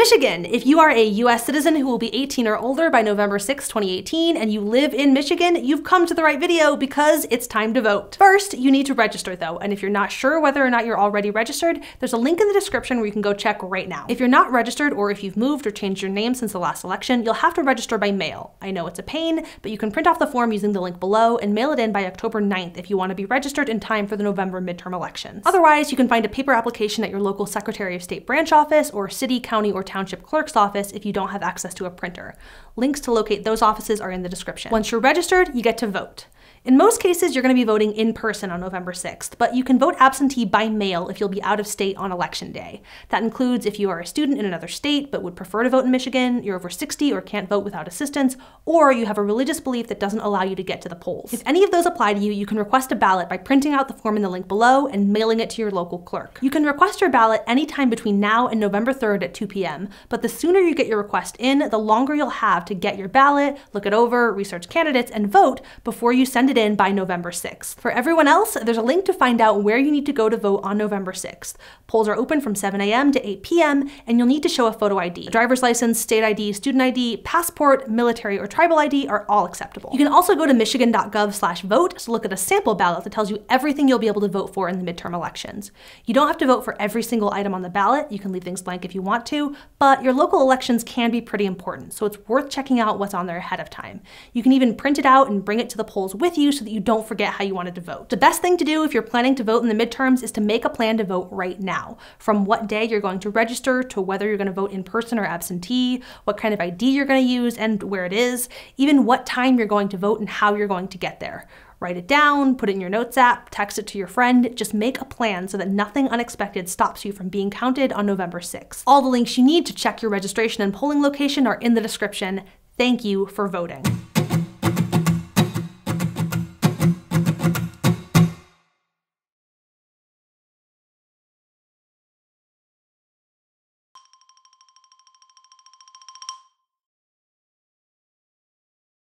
Michigan, if you are a US citizen who will be 18 or older by November 6, 2018, and you live in Michigan, you've come to the right video because it's time to vote. First, you need to register though, and if you're not sure whether or not you're already registered, there's a link in the description where you can go check right now. If you're not registered, or if you've moved or changed your name since the last election, you'll have to register by mail. I know it's a pain, but you can print off the form using the link below and mail it in by October 9th if you want to be registered in time for the November midterm elections. Otherwise, you can find a paper application at your local Secretary of State branch office or city, county, or township clerk's office if you don't have access to a printer. Links to locate those offices are in the description. Once you're registered, you get to vote. In most cases, you're going to be voting in person on November 6th, but you can vote absentee by mail if you'll be out of state on election day. That includes if you are a student in another state but would prefer to vote in Michigan, you're over 60 or can't vote without assistance, or you have a religious belief that doesn't allow you to get to the polls. If any of those apply to you, you can request a ballot by printing out the form in the link below and mailing it to your local clerk. You can request your ballot anytime between now and November 3rd at 2 p.m., but the sooner you get your request in, the longer you'll have to get your ballot, look it over, research candidates, and vote before you send it in by November 6th. For everyone else, there's a link to find out where you need to go to vote on November 6th. Polls are open from 7 a.m. to 8 p.m., and you'll need to show a photo ID. A driver's license, state ID, student ID, passport, military, or tribal ID are all acceptable. You can also go to michigan.gov/vote to look at a sample ballot that tells you everything you'll be able to vote for in the midterm elections. You don't have to vote for every single item on the ballot. You can leave things blank if you want to, but your local elections can be pretty important, so it's worth checking out what's on there ahead of time. You can even print it out and bring it to the polls with you so that you don't forget how you wanted to vote. The best thing to do if you're planning to vote in the midterms is to make a plan to vote right now. From what day you're going to register, to whether you're going to vote in person or absentee, what kind of ID you're going to use and where it is, even what time you're going to vote and how you're going to get there. Write it down, put it in your notes app, text it to your friend, just make a plan so that nothing unexpected stops you from being counted on November 6th. All the links you need to check your registration and polling location are in the description. Thank you for voting.